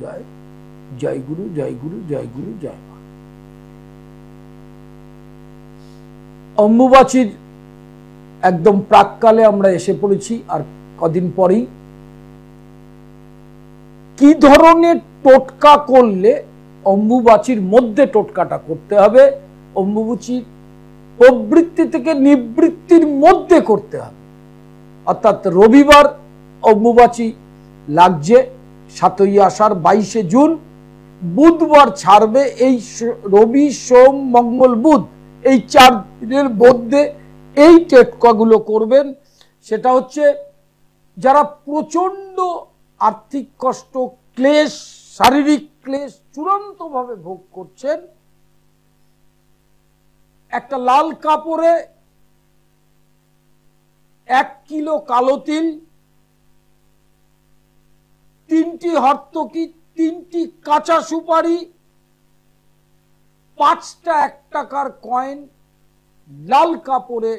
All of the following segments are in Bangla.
জয় জয় গুরু জয় গুরু জয় গুরু জয় মা। অম্বুবাচীর একদম প্রাককালে আমরা এসে পড়েছি। আর কদিন পরেই কি ধরনের টোটকা করলে অম্বুবাচীর মধ্যে টোটকাটা করতে হবে, অম্বুবাচীর প্রবৃত্তি থেকে নিবৃত্তির মধ্যে করতে হবে। অর্থাৎ রবিবার অম্বুবাচী লাগছে 7ই আষাঢ় 22শে জুন, বুধবার ছাড়বে। এই রবি সোম মঙ্গল বুধ এই 4 দিনের মধ্যে এই টোটকাগুলো করবেন। সেটা হচ্ছে যারা প্রচন্ড আর্থিক কষ্ট, ক্লেশ, শারীরিক ক্লেশ চূড়ান্তভাবে ভোগ করছেন, একটা লাল কাপড়ে 1 কিলো কালো তিল, 3টি হর্তকি, 3টি কাঁচা সুপারি, 5টা 1 টাকার কয়েন লাল কাপড়ে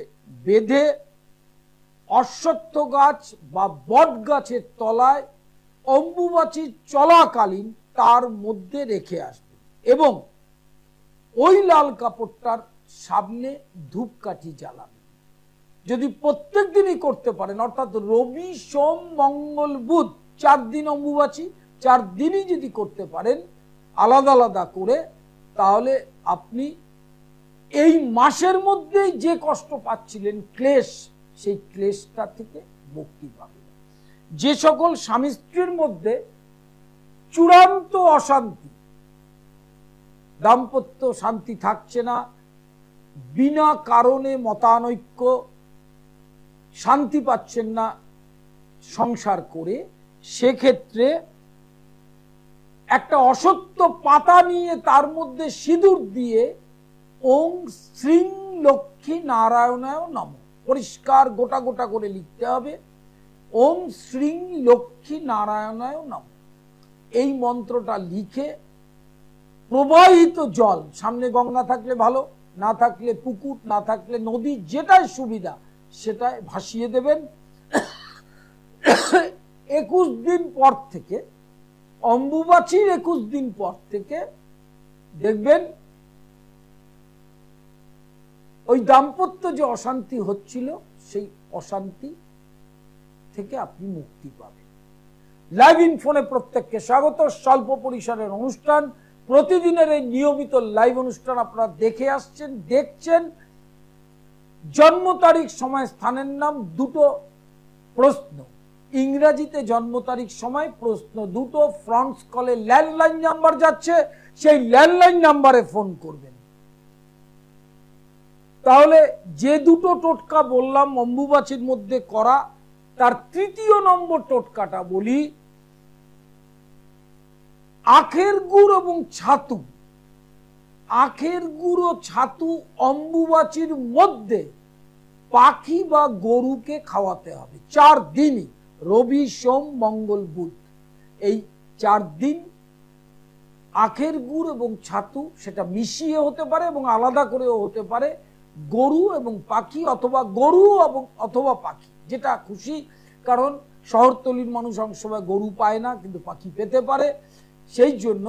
বেঁধে অশ্বত্থ গাছ বা বট গাছের তলায় অম্বুবাচী চলাকালীন তার মধ্যে রেখে আসবে এবং ওই লাল কাপড়টার সামনে ধূপকাঠি জ্বালাবে। যদি প্রত্যেক দিনই করতে পারেন, অর্থাৎ রবি সোম মঙ্গল বুধ 4 দিন অম্বুবাচী, 4 দিনই যদি করতে পারেন আলাদা আলাদা করে, তাহলে আপনি এই মাসের মধ্যেই যে কষ্ট পাচ্ছিলেন ক্লেশ, সেই ক্লেশটা থেকে মুক্তি পাবেন। যে সকল স্বামী স্ত্রীর মধ্যে চূড়ান্ত অশান্তি, দাম্পত্য শান্তি থাকছে না, বিনা কারণে মতানৈক্য, শান্তি পাচ্ছেন না সংসার করে, সেক্ষেত্রে একটা অসত্য পাতা নিয়ে তার মধ্যে সিঁদুর দিয়ে ওং শ্রীং লক্ষ্মী নারায়ণায় নমঃ পরিষ্কার গোটা গোটা করে লিখতে হবে। ওং শ্রীং লক্ষ্মী নারায়ণায় নমঃ এই মন্ত্রটা লিখে প্রবাহিত জল, সামনে গঙ্গা থাকলে ভালো, না থাকলে পুকুর, না থাকলে নদী, যেটাই সুবিধা সেটাই ভাসিয়ে দেবেন। 21 দিন পর থেকে, অম্বুবাচীর 21 দিন পর থেকে দেখবেন ওই দাম্পত্য যে অশান্তি হচ্ছিল সেই অশান্তি থেকে আপনি মুক্তি পাবেন। লাইভ ইনফোনে প্রত্যেককে স্বাগত। স্বল্প পরিসরের অনুষ্ঠান, প্রতিদিনের এই নিয়মিত লাইভ অনুষ্ঠান আপনারা দেখে আসছেন, দেখছেন। জন্ম তারিখ, সময়, স্থানের নাম, 2টো প্রশ্ন, ইংরেজিতে জন্ম তারিখ, সময়, প্রশ্ন 2টো, ফ্রন্ট কলে ল্যান্ডলাইন নাম্বার যাচ্ছে, সেই ল্যান্ডলাইন নাম্বারে ফোন করবেন। তাহলে যে 2টো টোটকা বললাম অম্বুবাচীর মধ্যে করা, তার 3য় নম্বর টোটকাটা বলি। আখের গুড় এবং ছাতু, আখের গুড় ও ছাতু অম্বুবাচীর মধ্যে পাখি বা গরুকে খাওয়াতে হবে 4 দিনই, রবি সোম মঙ্গল বুধ এই 4 দিন আখের গুড় এবং ছাতু, সেটা মিশিয়ে হতে পারে এবং আলাদা করেও হতে পারে, গরু এবং পাখি, অথবা গরু এবং অথবা পাখি, যেটা খুশি। কারণ শহরতলির মানুষ অনেক সময় গরু পায় না, কিন্তু পাখি পেতে পারে। সেই জন্য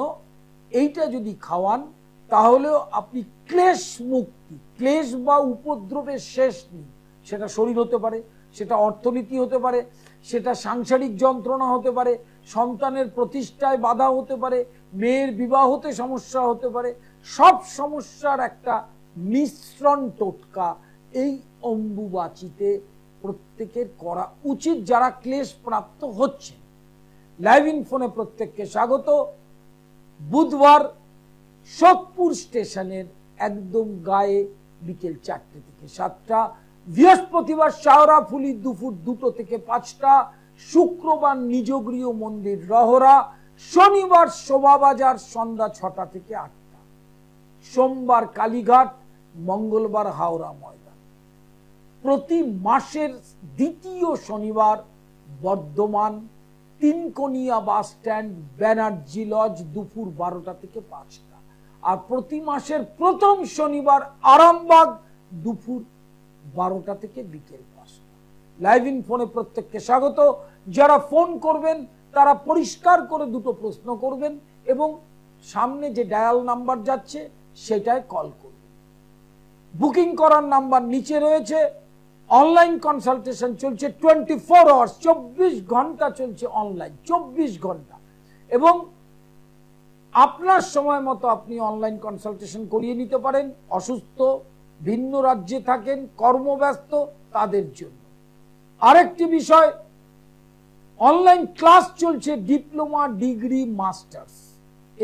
এইটা যদি খাওয়ান তাহলেও আপনি ক্লেশ মুক্তি, ক্লেশ বা উপদ্রবের শেষ নেই। সেটা শরীর হতে পারে, সেটা অর্থনীতি হতে পারে, সেটা সাংসারিক যন্ত্রণা হতে পারে, সন্তানের প্রতিষ্ঠায় বাধা হতে পারে, মেয়ের বিবাহতে সমস্যা হতে পারে। সব সমস্যার একটা মিশ্রণ টোটকা এই অম্বুবাচীতে প্রত্যেকের করা উচিত, যারা ক্লেশ প্রাপ্ত হচ্ছে। লাইভ ইনফোনে প্রত্যেককে স্বাগত। বুধবার সোদপুর স্টেশনের একদম গায়ে বিকেল 4টে থেকে 7টা, বৃহস্পতিবার শাওরাফুলি দুপুর 2টো থেকে 5টা, শুক্রবার নিজগৃহ মন্দির রহরা, শনিবার শোভাবাজার সন্ধ্যা 6টা থেকে 8টা, সোমবার কালীঘাট, মঙ্গলবার হাওড়া ময়দান। প্রতি মাসের 2য় শনিবার Bardhaman Tinkonia bus stand, Banerjee lodge, দুপুর 12টা থেকে 5টা। আর প্রতি মাসের প্রথম শনিবার আরামবাগ, দুপুর 12টা থেকে বিকেল 5টা। লাইভ ইন ফোনে প্রত্যেককে স্বাগত। যারা ফোন করবেন তারা পরিষ্কার করে দুটো প্রশ্ন করবেন এবং সামনে যে ডায়াল নাম্বার যাচ্ছে সেটায় কল করবেন। বুকিং করার নাম্বার নিচে রয়েছে। অনলাইন কনসালটেশন চলছে 24 আওয়ার্স, 24 ঘন্টা চলছে অনলাইন, 24 ঘন্টা। এবং আপনার সময় মতো আপনি অনলাইন কনসালটেশন করিয়ে নিতে পারেন। অসুস্থ, ভিন্ন রাজ্যে থাকেন, কর্মব্যস্ত, তাদের জন্য। আরেকটি বিষয়, অনলাইন ক্লাস চলছে ডিপ্লোমা, ডিগ্রি, মাস্টার্স,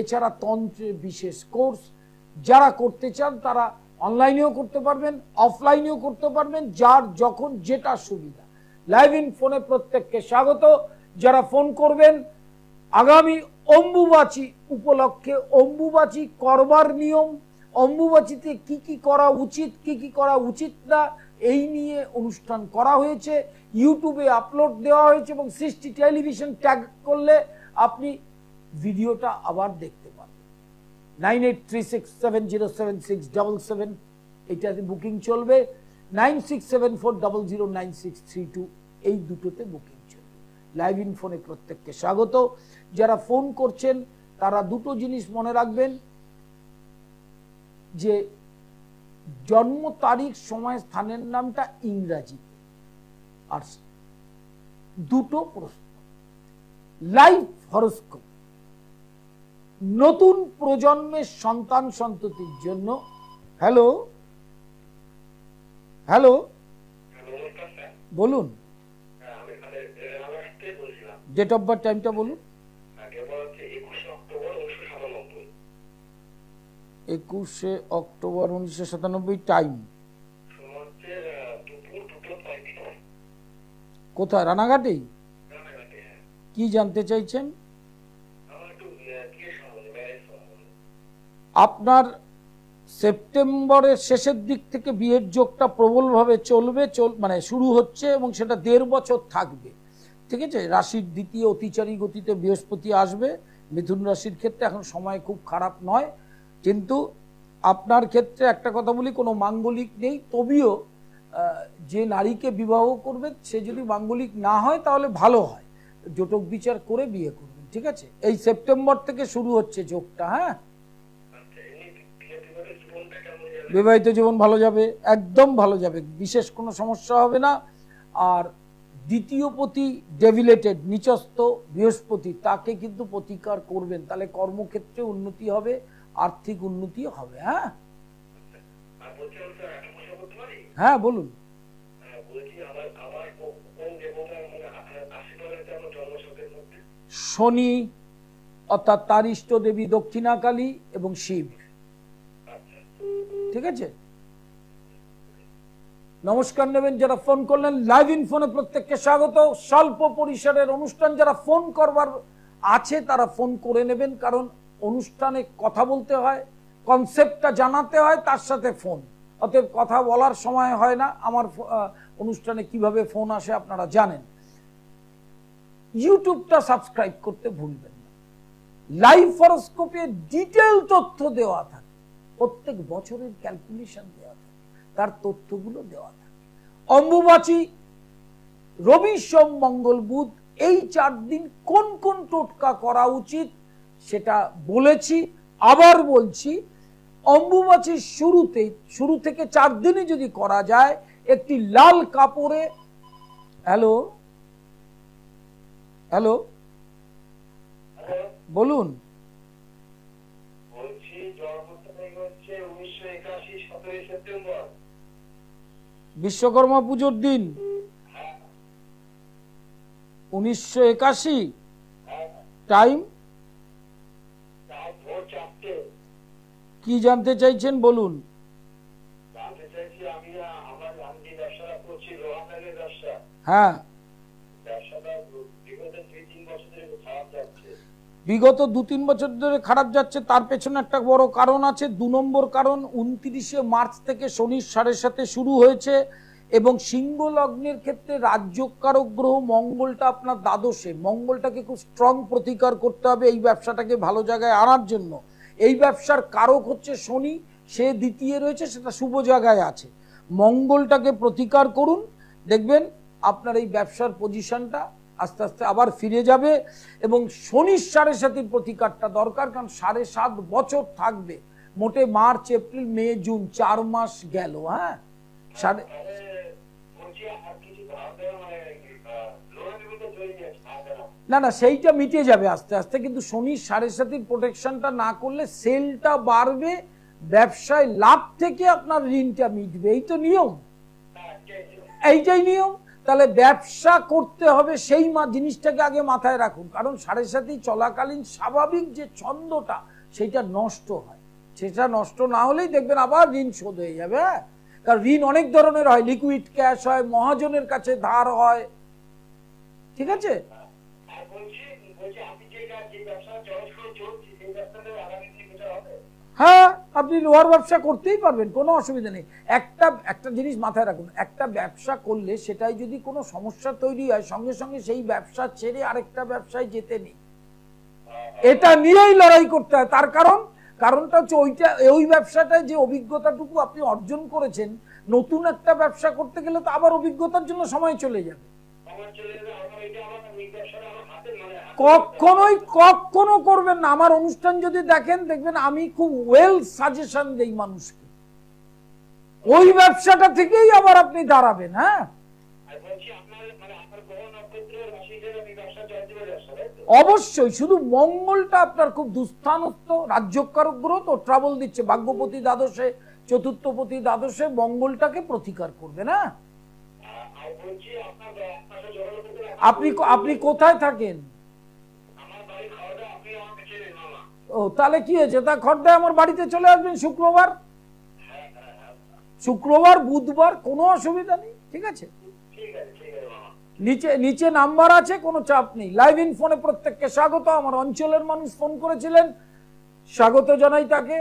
এছাড়া তন্ত্রের বিশেষ কোর্স। যারা করতে চান তারা অনলাইনেও করতে পারবেন, অফলাইনেও করতে পারবেন, যার যখন যেটা সুবিধা। লাইভ ইন ফোনে প্রত্যেককে স্বাগত। যারা ফোন করবেন আগামী অম্বুবাচী উপলক্ষে, অম্বুবাচী করবার নিয়ম, অম্বুবাচীতে কি কি করা উচিত, কি কি করা উচিত না, এই নিয়ে অনুষ্ঠান করা হয়েছে, ইউটিউবে আপলোড দেওয়া হয়েছে এবং সৃষ্টি টেলিভিশন ট্যাগ করলে আপনি ভিডিওটা আবার দেখতে পাবেন। 9836707677 এটাতে বুকিং চলবে। 9674009632 এই দুটোতে বুকিং চলবে। লাইভ ইন ফোনে প্রত্যেককে স্বাগত। যারা ফোন করছেন তারা দুটো জিনিস মনে রাখবেন, যে জন্ম তারিখ, সময়, স্থানের নামটা ইংরাজিতে, আর দুটো প্রশ্ন। লাইভ হরোস্কোপ নতুন প্রজন্মের সন্তান সন্ততির জন্য। হ্যালো হ্যালো, বলুন। ডেট অফ বার্থ, টাইমটা বলুন। 21 অক্টোবর 1997। টাইম কোথায়? রানাঘাটেই? কি জানতে চাইছেন? আপনার সেপ্টেম্বরের শেষের দিক থেকে বিয়ের যোগটা প্রবলভাবে চলবে, মানে শুরু হচ্ছে এবং সেটা 1.5 বছর থাকবে। ঠিক আছে? রাশির দ্বিতীয় অতিচারী গতিতে বৃহস্পতি আসবে মিথুন রাশির ক্ষেত্রে। এখন সময় খুব খারাপ নয়, কিন্তু আপনার ক্ষেত্রে একটা কথা বলি, কোনো মাঙ্গলিক নেই। তবেও যে নারীকে বিবাহ করবে সে যদি মাঙ্গলিক না হয় তাহলে ভালো হয়, জটক বিচার করে বিয়ে করবেন। ঠিক আছে? এই সেপ্টেম্বর থেকে শুরু হচ্ছে যোগটা। হ্যাঁ, বিবাহিত জীবন ভালো যাবে, একদম ভালো যাবে, বিশেষ কোনো সমস্যা হবে না। আর দ্বিতীয় পতি ডেভিলেটেড, নিচস্থ বৃহস্পতি, তাকে কিন্তু প্রতিকার করবেন, তাহলে কর্মক্ষেত্রে উন্নতি হবে, আর্থিক উন্নতি হবে। হ্যাঁ হ্যাঁ, বলুন। শনি, অর্থাৎ তার ইষ্ট দেবী দক্ষিণাকালী এবং শিব। ঠিক আছে? নমস্কার নেবেন যারা ফোন করলেন। লাইভ ইন ফোনে প্রত্যেককে স্বাগত। স্বল্প পরিসরের অনুষ্ঠান, যারা ফোন করবার আছে তারা ফোন করে নেবেন, কারণ অনুষ্ঠানে কথা বলতে হয়, কনসেপ্টটা জানাতে হয়, তার সাথে ফোন। অতএব কথা বলার সময় হয় না। আমার অনুষ্ঠানে কিভাবে ফোন আসে আপনারা জানেন। ইউটিউবটা সাবস্ক্রাইব করতে ভুলবেন না। লাইভ হরোস্কোপে ডিটেইল তথ্য দেওয়া থাকে, প্রত্যেক বছরের ক্যালকুলেশন দেওয়া থাকে, তার তথ্যগুলো দেওয়া থাকে। অম্বুবাচী রবি, সোম, মঙ্গল, বুধ, এই 4 দিন কোন কোন টোটকা করা উচিত সেটা বলেছি, আবার বলছি। অম্বুবাচীর শুরু থেকে 4 দিনে যদি করা যায়, একটি লাল কাপড়ে, হ্যালো হ্যালো, বলুন। বিশ্বকর্মা পুজোর দিন 1981। টাইম কি জানতে চাইছেন বলুন। হ্যাঁ, বিগত 2-3 বছর ধরে খারাপ যাচ্ছে। তার পেছনে একটা বড় কারণ আছে। 2 নম্বর কারণ, 29 মার্চ থেকে শনির 7.5 শুরু হয়েছে এবং সিংহ লগ্নের ক্ষেত্রে রাজ্যকারক গ্রহ মঙ্গলটা আপনার দ্বাদশে। মঙ্গলটাকে খুব স্ট্রং প্রতিকার করতে হবে এই ব্যবসাটাকে ভালো জায়গায় আনার জন্য। এই ব্যবসার কারক হচ্ছে শনি, সে দ্বিতীয় রয়েছে, সেটা শুভ জায়গায় আছে। মঙ্গলটাকে প্রতিকার করুন, দেখবেন আপনার এই ব্যবসার পজিশনটা আস্তে আস্তে আবার ফিরে যাবে। এবং শনির 7.5 প্রতিকারটা দরকার, কারণ 7.5 বছর থাকবে, মোটে মার্চ এপ্রিল মে জুন 4 মাস গেল। হ্যাঁ, না না সেইটা মিটে যাবে আস্তে আস্তে, কিন্তু শনির 7.5 প্রোটেকশনটা না করলে সেলটা বাড়বে, ব্যবসায় লাভ থেকে আপনার ঋণটা মিটবে। এই তো নিয়ম, এইটাই নিয়ম। তাহলে ব্যবসা করতে হবে সেই জিনিসটাকে আগে মাথায় রাখুন, কারণ 7.5 চলাকালীন স্বাভাবিক যে ছন্দটা সেটা নষ্ট হয়, সেটা নষ্ট না হলেই দেখবেন আবার ঋণ শোধ হয়ে যাবে। হ্যাঁ, কারণ ঋণ অনেক ধরনের হয়, লিকুইড ক্যাশ হয়, মহাজনের কাছে ধার হয়, ঠিক আছে। হ্যাঁ, আপনি লোহার ব্যবসা করতেই পারবেন, কোনো অসুবিধা নেই। একটা জিনিস মাথায় রাখুন, একটা ব্যবসা করলে সেটাই যদি কোনো সমস্যা তৈরি হয়, সঙ্গে সঙ্গে সেই ব্যবসা ছেড়ে আরেকটা ব্যবসায় যেতে নেই, এটা নিয়েই লড়াই করতে হয়। তার কারণটা হচ্ছে ওই ব্যবসাটায় যে অভিজ্ঞতাটুকু আপনি অর্জন করেছেন, নতুন একটা ব্যবসা করতে গেলে তো আবার অভিজ্ঞতার জন্য সময় চলে যাবে। কখনো করবেন না। আমার অনুষ্ঠান যদি দেখেন, দেখবেন আমি খুব ওয়েল সাজেশন দেই মানুষকে, ওই ব্যবসাটা থেকেই আবার আপনি দাঁড়াবেন। হ্যাঁ, অবশ্যই। শুধু মঙ্গলটা আপনার খুব দুস্থানস্থ, রাজ্যকারক গ্রহ তো ট্রাবল দিচ্ছে, ভাগ্যপতি দ্বাদশে, চতুর্থপতি দ্বাদশে, মঙ্গলটাকে প্রতিকার করবে না। আপনি কোথায় থাকেন? ও, তাহলে কি হয়েছে, তা খড়দায় আমার বাড়িতে চলে আসবেন শুক্রবার বুধবার, কোনো অসুবিধা নেই, ঠিক আছে। নিচে নাম্বার আছে, কোনো চাপ নেই। লাইভ ইন ফোনে প্রত্যেককে স্বাগত। আমার অঞ্চলের মানুষ ফোন করেছিলেন, স্বাগত জানাই তাকে।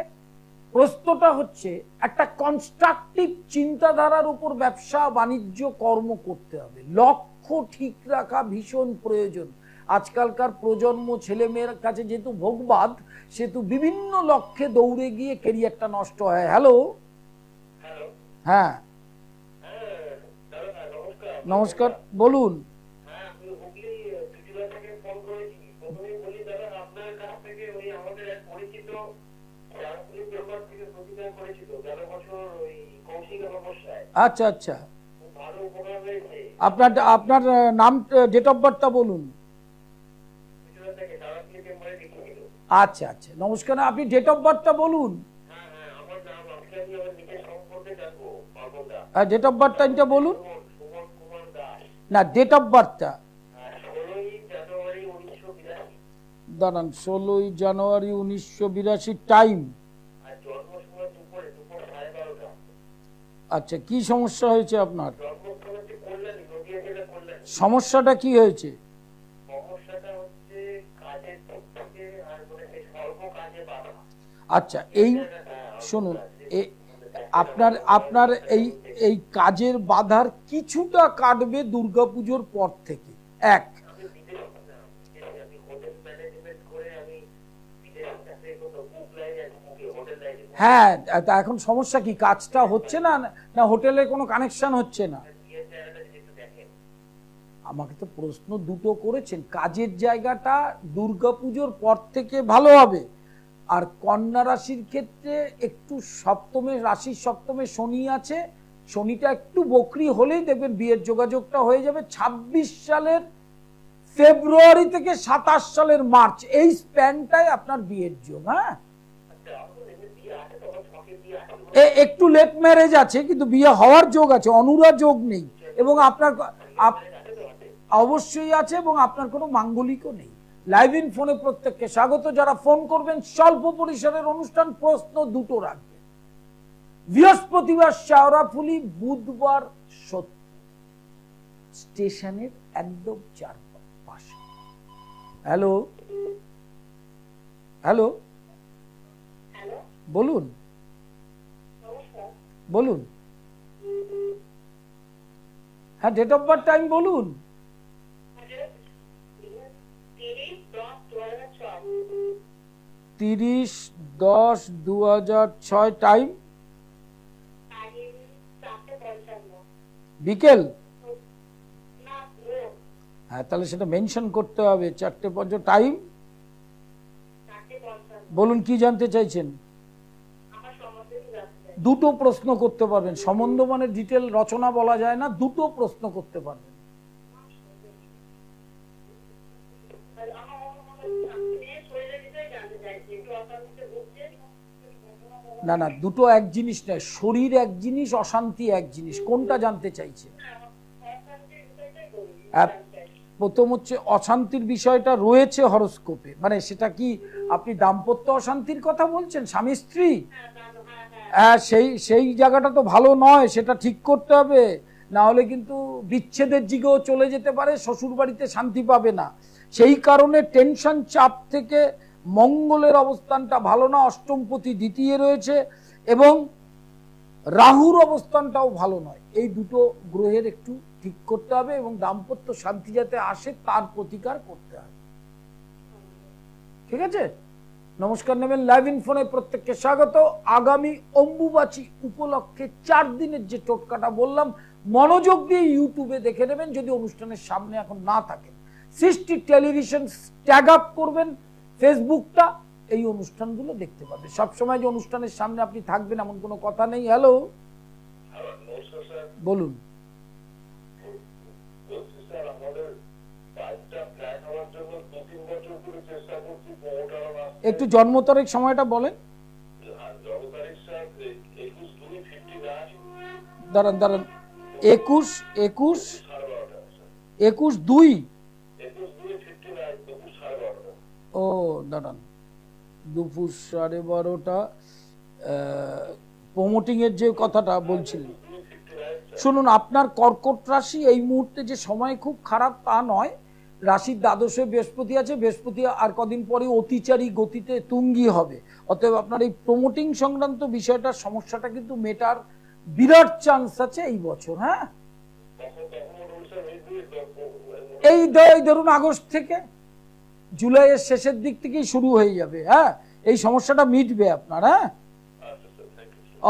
প্রশ্নটা হচ্ছে, একটা কনস্ট্রাকটিভ চিন্তাধারার উপর ব্যবসা বাণিজ্য কর্ম করতে হবে, লক্ষ্য ঠিক রাখা ভীষণ প্রয়োজন। আজকালকার প্রজন্ম ছেলে মেয়ের কাছে যেহেতু ভোগবাদ, সেহেতু বিভিন্ন লক্ষ্যে দৌড়ে গিয়ে ক্যারিয়ারটা নষ্ট হয়। হ্যালো, হ্যাঁ নমস্কার, বলুন। আচ্ছা আচ্ছা, আপনার নাম, ডেট অফ বার্থটা বলুন। আচ্ছা আচ্ছা, নমস্কার, আপনি ডেট অফ বার্থটা বলুন। ডেট অফ বার্থ টাইমটা বলুন না, ডেট অফ বার্থটা। দাঁড়ান, 16 জানুয়ারি 1982, টাইম। আচ্ছা, কি সমস্যা হয়েছে আপনার? সমস্যাটা কি হয়েছে? আচ্ছা, এই শুনুন, আপনার এই কাজের বাধার কিছুটা কাটবে দুর্গাপুজোর পর থেকে। এক, হ্যাঁ, তা এখন সমস্যা কি, কাজটা হচ্ছে না, না হোটেলে কোনো কানেকশন হচ্ছে না? আমাকে তো প্রশ্ন দুটো করেছেন। কাজের জায়গাটা দুর্গাপুজোর পর থেকে ভালো হবে, আর কন্যা রাশির ক্ষেত্রে একটু রাশির সপ্তমে শনি আছে, শনিটা একটু বকরি হলেই দেখবেন বিয়ের যোগাযোগটা হয়ে যাবে। 26 সালের ফেব্রুয়ারি থেকে 27 সালের মার্চ, এই স্প্যানটাই আপনার বিয়ের যোগ। হ্যাঁ, একটু লেট ম্যারেজ আছে, কিন্তু বিয়ে হওয়ার যোগ আছে, অনুরা যোগ নেই। এবং আপনার অবশ্যই আছে, এবং আপনার কোনো মাঙ্গলিকও নেই। লাইভ ইন ফোনে প্রত্যেককে স্বাগত। যারা ফোন করবেন, স্বল্প পরিসরের অনুষ্ঠান, প্রশ্ন দুটো রাখবেন। বৃহস্পতিবার শেওড়াফুলি, বুধবার সত্য, স্টেশনের একদম চারপাশে। হ্যালো, হ্যালো, বলুন বলুন। হ্যাঁ, ডেট অফ বার্থ টাইম বলুন। 30/10/2006, টাইম বিকেল। হ্যাঁ, তাহলে সেটা মেনশন করতে হবে। 4:05 টাইম। বলুন কি জানতে চাইছেন? দুটো প্রশ্ন করতে পারবেন। সম্বন্ধ মানে ডিটেল রচনা বলা যায় না, দুটো প্রশ্ন করতে পারবেন। না না, দুটো এক জিনিস নয়। শরীর এক জিনিস, অশান্তি এক জিনিস। কোনটা জানতে চাইছে? প্রথম হচ্ছে অশান্তির বিষয়টা রয়েছে হরোস্কোপে, মানে সেটা কি আপনি দাম্পত্য অশান্তির কথা বলছেন, স্বামী স্ত্রী? সেই জায়গাটা তো ভালো নয়, সেটা ঠিক করতে হবে। না হলে কিন্তু বিচ্ছেদের দিকেও চলে যেতে পারে, শ্বশুর বাড়িতে শান্তি পাবে না। সেই কারণে টেনশন, চাপ থেকে মঙ্গলের অবস্থানটা ভালো না, অষ্টমপতি দ্বিতীয় রয়েছে, এবং রাহুর অবস্থানটাও ভালো নয়। এই দুটো গ্রহের একটু ঠিক করতে হবে, এবং দাম্পত্য শান্তি যাতে আসে তার প্রতিকার করতে হবে। ঠিক আছে, নমস্কার নেবেন। লাইভ ইন ফোনে প্রত্যেককে স্বাগত। আগামী অম্বুবাচী উপলক্ষে 4 দিনের যে টোটকাটা বললাম, মনোযোগ দিয়ে ইউটিউবে দেখে নেবেন যদি অনুষ্ঠানের সামনে এখন না থাকেন। সৃষ্টি টেলিভিশন ট্যাগ আপ করবেন ফেসবুকটা, এই অনুষ্ঠানগুলো দেখতে পাবে। সবসময় যে অনুষ্ঠানের সামনে আপনি থাকবেন এমন কোনো কথা নেই। হ্যালো, বলুন। একটু জন্ম তারিখ সময়টা বলেন। দাঁড়ান দাঁড়ান, 21/2। ও দাঁড়ান, দুপুর 12:30। প্রমোটিং এর যে কথাটা বলছিলেন, শুনুন, আপনার কর্কট রাশি এই মুহূর্তে যে সময় খুব খারাপ তা নয়। রাশির দ্বাদশে বৃহস্পতি আছে, বৃহস্পতি আর কদিন পরে অতিচারী গতিতে তুঙ্গি হবে। অতএব আপনার এই প্রমোটিং সংক্রান্ত বিষয়টা, সমস্যাটা কিন্তু মেটার বিরাট চান্স আছে এই বছর। হ্যাঁ, এই ধরুন আগস্ট থেকে জুলাইয়ের শেষের দিক থেকেই শুরু হয়ে যাবে। হ্যাঁ, এই সমস্যাটা মিটবে আপনার। হ্যাঁ,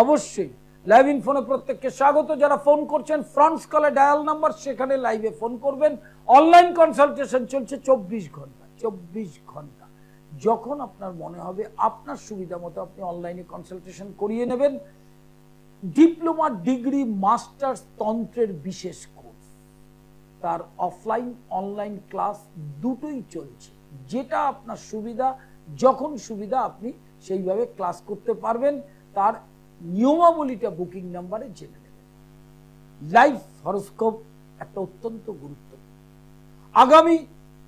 অবশ্যই। লাইভ ইন ফোনে প্রত্যেককে স্বাগত। যারা ফোন করছেন ফ্রান্স কলে ডায়াল নাম্বার, সেখানে লাইভে ফোন করবেন। অনলাইন কনসালটেশন চলছে 24 ঘন্টা। 24 ঘন্টা যখন আপনার মনে হবে আপনার সুবিধা মতো আপনি অনলাইনে কনসালটেশন করিয়ে নেবেন। ডিপ্লোমা, ডিগ্রি, মাস্টার্স তন্ত্রের বিশেষ কোর্স, তার অফলাইন অনলাইন ক্লাস দুটোই চলছে। যেটা আপনার সুবিধা, যখন সুবিধা আপনি সেইভাবে ক্লাস করতে পারবেন। তার নিয়মাবলীটা বুকিং নাম্বারে জেনে নেবেন। লাইভ হরোস্কোপ একটা অত্যন্ত গুরুত্বপূর্ণ। আগামী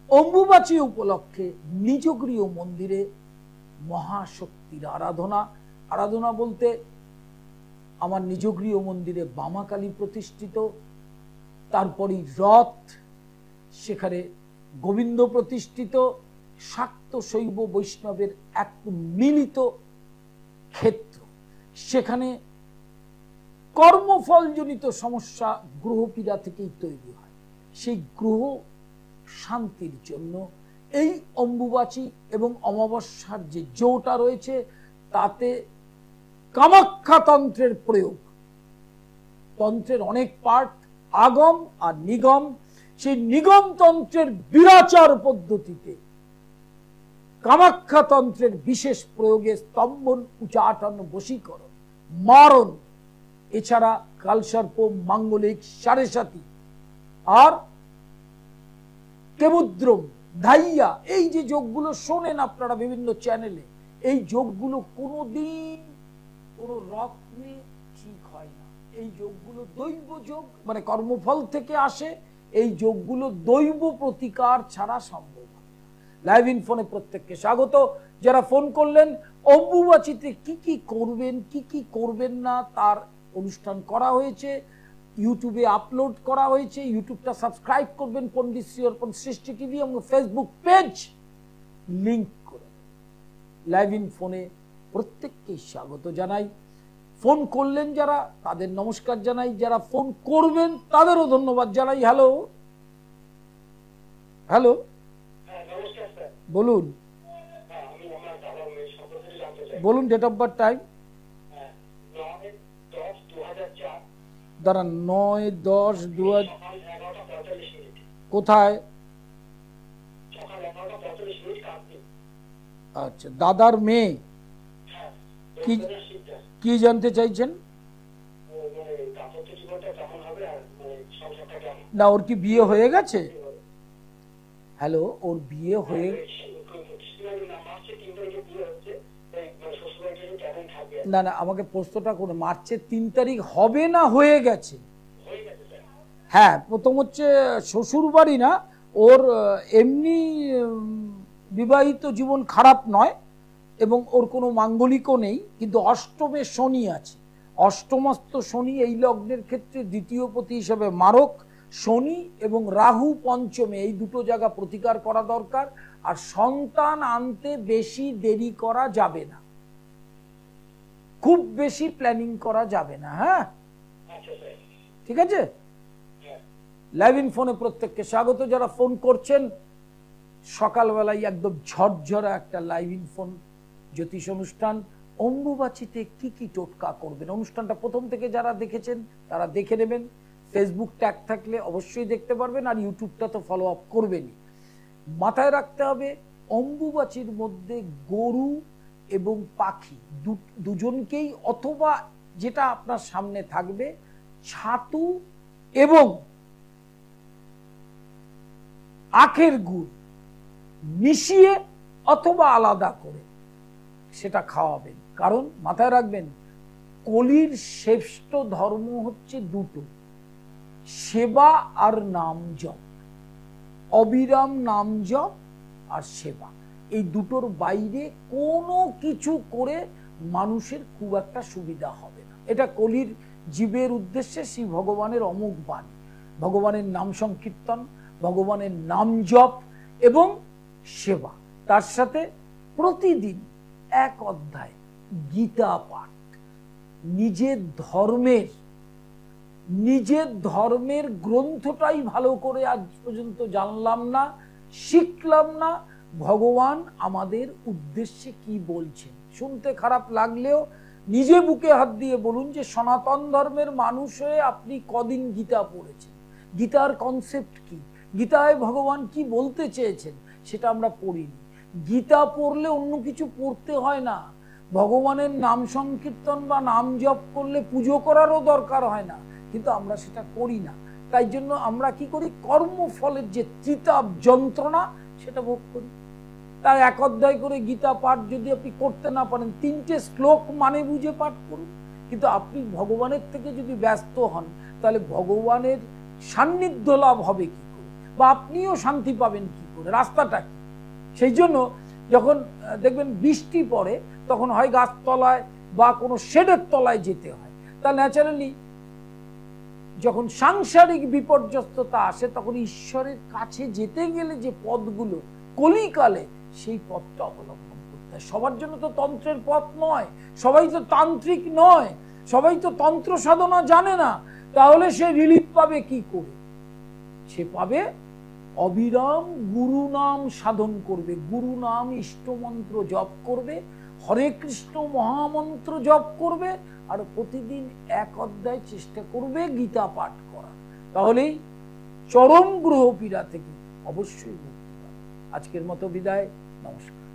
অম্বুবাচী উপলক্ষে নিজ গৃহ মন্দিরে মহাশক্তির আরাধনা বলতে আমার নিজ গৃহ মন্দিরে বামাকালী প্রতিষ্ঠিত, তারপরেই রথ, সেখানে গোবিন্দ প্রতিষ্ঠিত, শাক্ত শৈব বৈষ্ণবের এক মিলিত ক্ষেত্র। সেখানে কর্মফলজনিত সমস্যা গ্রহপীড়া থেকেই তৈরি হয়। সেই গ্রহ শান্তির জন্য এই অম্বুবাচী এবং অমাবস্যার যে জোটা রয়েছে, তাতে কামাখ্যা তন্ত্রের প্রয়োগ। তন্ত্রের অনেক পার্ট, আগম আর নিগম। সেই নিগম তন্ত্রের বিরাচার পদ্ধতিতে কামাখ্যা তন্ত্রের বিশেষ প্রয়োগে স্তম্ভন, উচাটন, বশীকরণ, মারণ, এছাড়া কালসর্প, মাঙ্গলিক, সাড়ে-সাতি আর কেমুদ্রম, ধাইয়া, এই যে যোগগুলো শোনেন আপনারা বিভিন্ন চ্যানেলে, এই যোগগুলো কোনোদিন কোনো রত্নে ঠিক হয় না। এই যোগগুলো দৈব যোগ, মানে কর্মফল থেকে আসে। এই যোগগুলো দৈব প্রতিকার ছাড়া সম্ভব হয় না। লাইভ ইন ফোনে প্রত্যেককে স্বাগত। যারা ফোন করলেন, অম্বুবাচীতে কি কি করবেন, কি কি করবেন না, তার অনুষ্ঠান করা হয়েছে, ইউটিউবে আপলোড করা হয়েছে। ইউটিউবটা সাবস্ক্রাইব করবেন, পণ্ডিত শ্রী অর্পণ সৃষ্টি টিভি, এবং ফেসবুক পেজ লিংক করে। লাইভ ইন ফোনে প্রত্যেককে স্বাগত জানাই। ফোন করলেন যারা, তাদের নমস্কার জানাই। যারা ফোন করবেন তাদেরও ধন্যবাদ জানাই। হ্যালো, হ্যালো, বলুন, বলুন ডেট অফ বার্থ, টাইম। দাঁড়ান, 9-10-2000। কোথায়? আচ্ছা, দাদার মেয়ে, কি কি জানতে চাইছেন? না, ওর কি বিয়ে হয়ে গেছে? হ্যালো, ওর বিয়ে হয়ে, না না, আমাকে প্রশ্নটা করে, মার্চের 3 তারিখ হবে না হয়ে গেছে? হ্যাঁ, প্রথম হচ্ছে শ্বশুর বাড়ি না, ওর এমনি বিবাহিত জীবন খারাপ নয় এবং ওর কোনো মাঙ্গলিকও নেই, কিন্তু অষ্টমে শনি আছে। অষ্টমস্ত শনি এই লগ্নের ক্ষেত্রে দ্বিতীয় পতি হিসেবে মারক। শনি এবং রাহু পঞ্চমে, এই দুটো জায়গা প্রতিকার করা দরকার। আর সন্তান আনতে বেশি দেরি করা যাবে না, খুব বেশি প্ল্যানিং করা যাবে না। হ্যাঁ, ঠিক আছে। লাইভ ইন ফোনে প্রত্যেককে স্বাগত। যারা ফোন করছেন, সকালবেলায় একদম ঝরঝরা একটা লাইভ ইন ফোন জ্যোতিষ অনুষ্ঠান। অম্বুবাচীতে কি কি টোটকা করবেন, অনুষ্ঠানটা প্রথম থেকে যারা দেখেছেন তারা দেখে নেবেন। ফেসবুক ট্যাগ থাকলে অবশ্যই দেখতে পারবেন, আর ইউটিউবটা তো ফলো আপ করবেনই। মাথায় রাখতে হবে, অম্বুবাচীর মধ্যে গরু এবং পাখি দুজনকেই, অথবা যেটা আপনার সামনে থাকবে, ছাতু এবং আখের গুড় মিশিয়ে অথবা আলাদা করে সেটা খাওয়াবেন। কারণ মাথায় রাখবেন, কলির শ্রেষ্ঠ ধর্ম হচ্ছে দুটো, সেবা আর নাম জপ। অবিরাম নাম জপ আর সেবা, এই দুটোর বাইরে কোনো কিছু করে মানুষের খুব একটা সুবিধা হবে না। এটা কলির জীবের উদ্দেশ্যে শ্রী ভগবানের অমুক বাণী। ভগবানের নাম সংকীর্তন, ভগবানের নাম জপ এবং সেবা, তার সাথে প্রতিদিন 1 অধ্যায় গীতা পাঠ। নিজের ধর্মের গ্রন্থটাই ভালো করে আজ পর্যন্ত জানলাম না, শিখলাম না, ভগবান আমাদের উদ্দেশ্যে কি বলছেন। শুনতে খারাপ লাগলেও নিজে বুকে হাত দিয়ে বলুন যে সনাতন ধর্মের মানুষ হয়ে আপনি কদিন গীতা পড়েছেন, গীতার কনসেপ্ট কি, গীতায় ভগবান কি বলতে চেয়েছেন সেটা আমরা পড়িনি। গীতা পড়লে অন্য কিছু পড়তে হয় না, ভগবানের নাম সংকীর্তন বা নাম জপ করলে পুজো করারও দরকার হয় না, কিন্তু আমরা সেটা করি না। তাই জন্য আমরা কি করি, কর্মফলের যে ত্রিতাপ যন্ত্রণা সেটা ভোগ করি। তাই 1 অধ্যায় করে গীতা পাঠ যদি আপনি করতে না পারেন, 3টে শ্লোক মানে বুঝে পাঠ করুন। কিন্তু আপনি ভগবানের থেকে যদি ব্যস্ত হন, তাহলে ভগবানের সান্নিধ্য লাভ হবে কি করে, বা আপনিও শান্তি পাবেন কি করে, রাস্তাটা কি? সেই জন্য যখন দেখবেন বৃষ্টি পড়ে, তখন হয় গাছতলায় বা কোনো শেডের তলায় যেতে হয়। তা ন্যাচারালি যখন সাংসারিক বিপর্যস্ততা আসে, তখন ঈশ্বরের কাছে যেতে গেলে যে পথগুলো কলিকালে, সেই পথটা অবলম্বন করতে হয়। সবার জন্য তো তন্ত্রের পথ নয়, সবাই তো তান্ত্রিক নয়, সবাই তো তন্ত্র সাধনা জানে না। তাহলে সে রিলিফ পাবে কি করে? সে পাবে অবিরাম গুরু নাম সাধন করবে, গুরু নাম ইষ্টমন্ত্র জপ করবে, হরে কৃষ্ণ মহামন্ত্র জপ করবে, আর প্রতিদিন 1 অধ্যায় চেষ্টা করবে গীতা পাঠ করা। তাহলেই চরম গ্রহ পীড়া থেকে অবশ্যই মুক্তি পাবে। আজকের মতো বিদায়, নমস্কার।